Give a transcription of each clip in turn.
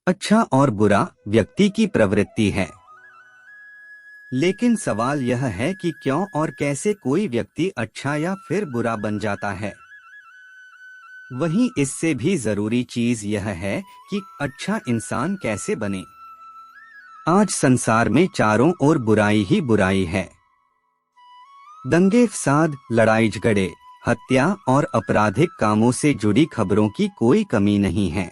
अच्छा और बुरा व्यक्ति की प्रवृत्ति है। लेकिन सवाल यह है कि क्यों और कैसे कोई व्यक्ति अच्छा या फिर बुरा बन जाता है। वहीं इससे भी जरूरी चीज यह है कि अच्छा इंसान कैसे बने। आज संसार में चारों ओर बुराई ही बुराई है। दंगे फसाद, लड़ाई झगड़े, हत्या और आपराधिक कामों से जुड़ी खबरों की कोई कमी नहीं है।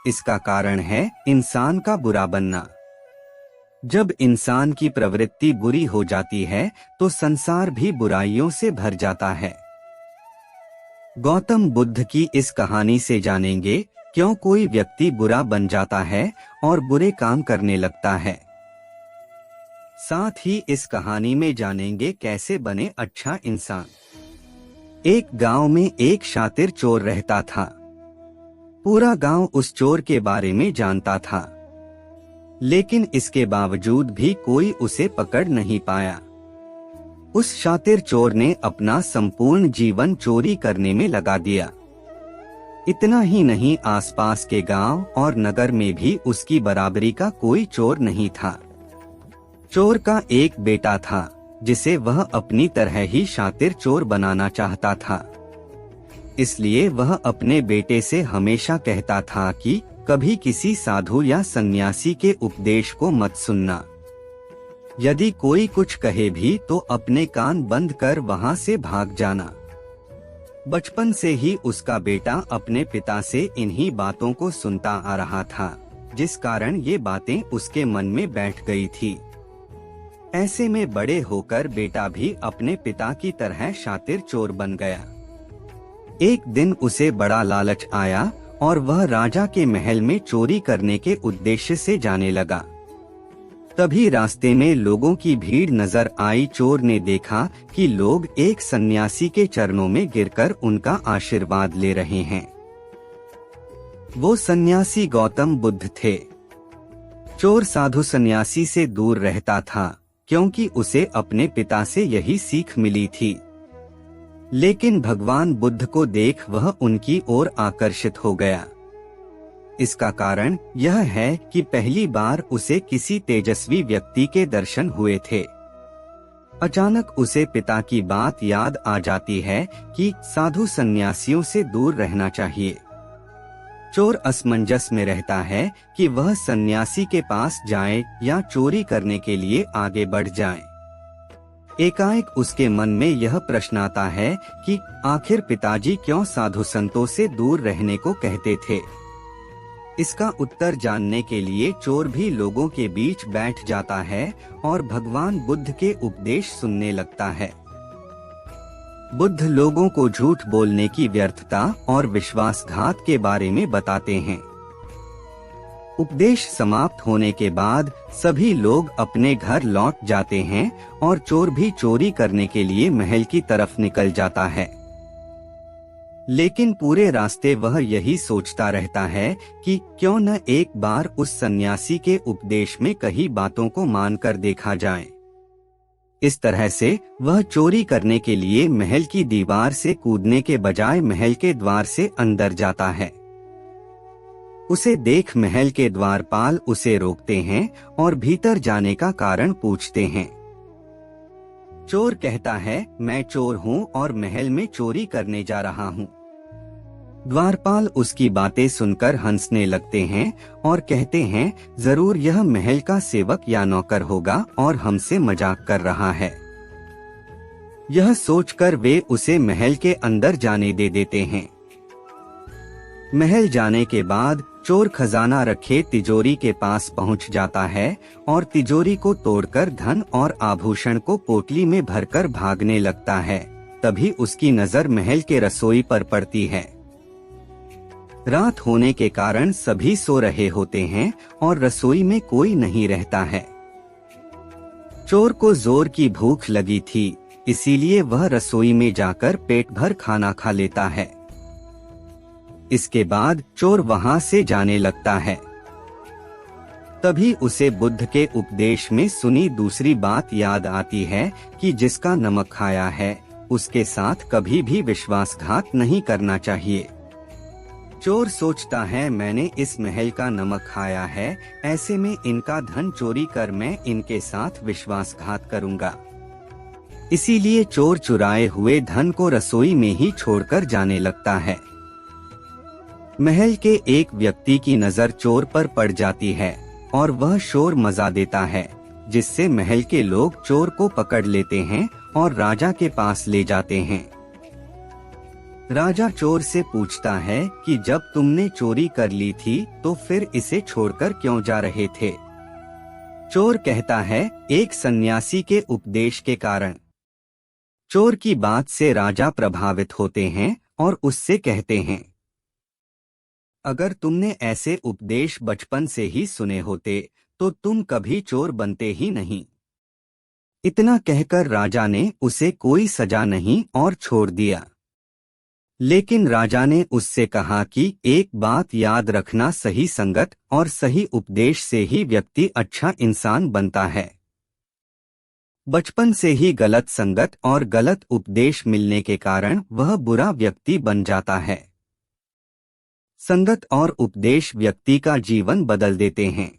इसका कारण है इंसान का बुरा बनना। जब इंसान की प्रवृत्ति बुरी हो जाती है तो संसार भी बुराइयों से भर जाता है। गौतम बुद्ध की इस कहानी से जानेंगे क्यों कोई व्यक्ति बुरा बन जाता है और बुरे काम करने लगता है। साथ ही इस कहानी में जानेंगे कैसे बने अच्छा इंसान। एक गांव में एक शातिर चोर रहता था। पूरा गांव उस चोर के बारे में जानता था, लेकिन इसके बावजूद भी कोई उसे पकड़ नहीं पाया। उस शातिर चोर ने अपना संपूर्ण जीवन चोरी करने में लगा दिया। इतना ही नहीं, आसपास के गांव और नगर में भी उसकी बराबरी का कोई चोर नहीं था। चोर का एक बेटा था जिसे वह अपनी तरह ही शातिर चोर बनाना चाहता था। इसलिए वह अपने बेटे से हमेशा कहता था कि कभी किसी साधु या सन्यासी के उपदेश को मत सुनना। यदि कोई कुछ कहे भी तो अपने कान बंद कर वहां से भाग जाना। बचपन से ही उसका बेटा अपने पिता से इन्हीं बातों को सुनता आ रहा था, जिस कारण ये बातें उसके मन में बैठ गई थी। ऐसे में बड़े होकर बेटा भी अपने पिता की तरह शातिर चोर बन गया। एक दिन उसे बड़ा लालच आया और वह राजा के महल में चोरी करने के उद्देश्य से जाने लगा। तभी रास्ते में लोगों की भीड़ नजर आई। चोर ने देखा कि लोग एक सन्यासी के चरणों में गिरकर उनका आशीर्वाद ले रहे हैं। वो सन्यासी गौतम बुद्ध थे। चोर साधु सन्यासी से दूर रहता था क्योंकि उसे अपने पिता से यही सीख मिली थी। लेकिन भगवान बुद्ध को देख वह उनकी ओर आकर्षित हो गया। इसका कारण यह है कि पहली बार उसे किसी तेजस्वी व्यक्ति के दर्शन हुए थे। अचानक उसे पिता की बात याद आ जाती है कि साधु सन्यासियों से दूर रहना चाहिए। चोर असमंजस में रहता है कि वह सन्यासी के पास जाए या चोरी करने के लिए आगे बढ़ जाए। एकाएक उसके मन में यह प्रश्न आता है कि आखिर पिताजी क्यों साधु संतों से दूर रहने को कहते थे। इसका उत्तर जानने के लिए चोर भी लोगों के बीच बैठ जाता है और भगवान बुद्ध के उपदेश सुनने लगता है। बुद्ध लोगों को झूठ बोलने की व्यर्थता और विश्वासघात के बारे में बताते हैं। उपदेश समाप्त होने के बाद सभी लोग अपने घर लौट जाते हैं और चोर भी चोरी करने के लिए महल की तरफ निकल जाता है। लेकिन पूरे रास्ते वह यही सोचता रहता है कि क्यों न एक बार उस सन्यासी के उपदेश में कही बातों को मानकर देखा जाए। इस तरह से वह चोरी करने के लिए महल की दीवार से कूदने के बजाय महल के द्वार से अंदर जाता है। उसे देख महल के द्वारपाल उसे रोकते हैं और भीतर जाने का कारण पूछते हैं। चोर कहता है, मैं चोर हूँ और महल में चोरी करने जा रहा हूँ। द्वारपाल उसकी बातें सुनकर हंसने लगते हैं और कहते हैं, जरूर यह महल का सेवक या नौकर होगा और हमसे मजाक कर रहा है। यह सोचकर वे उसे महल के अंदर जाने दे देते हैं। महल जाने के बाद चोर खजाना रखे तिजोरी के पास पहुंच जाता है और तिजोरी को तोड़कर धन और आभूषण को पोटली में भरकर भागने लगता है। तभी उसकी नजर महल के रसोई पर पड़ती है। रात होने के कारण सभी सो रहे होते हैं और रसोई में कोई नहीं रहता है। चोर को जोर की भूख लगी थी, इसीलिए वह रसोई में जाकर पेट भर खाना खा लेता है। इसके बाद चोर वहां से जाने लगता है। तभी उसे बुद्ध के उपदेश में सुनी दूसरी बात याद आती है कि जिसका नमक खाया है उसके साथ कभी भी विश्वासघात नहीं करना चाहिए। चोर सोचता है मैंने इस महल का नमक खाया है, ऐसे में इनका धन चोरी कर मैं इनके साथ विश्वासघात करूंगा। इसीलिए चोर चुराए हुए धन को रसोई में ही छोड़कर जाने लगता है। महल के एक व्यक्ति की नजर चोर पर पड़ जाती है और वह शोर मचा देता है, जिससे महल के लोग चोर को पकड़ लेते हैं और राजा के पास ले जाते हैं। राजा चोर से पूछता है कि जब तुमने चोरी कर ली थी तो फिर इसे छोड़कर क्यों जा रहे थे? चोर कहता है, एक सन्यासी के उपदेश के कारण। चोर की बात से राजा प्रभावित होते हैं और उससे कहते हैं, अगर तुमने ऐसे उपदेश बचपन से ही सुने होते तो तुम कभी चोर बनते ही नहीं। इतना कहकर राजा ने उसे कोई सजा नहीं और छोड़ दिया। लेकिन राजा ने उससे कहा कि एक बात याद रखना, सही संगत और सही उपदेश से ही व्यक्ति अच्छा इंसान बनता है। बचपन से ही गलत संगत और गलत उपदेश मिलने के कारण वह बुरा व्यक्ति बन जाता है। संगत और उपदेश व्यक्ति का जीवन बदल देते हैं।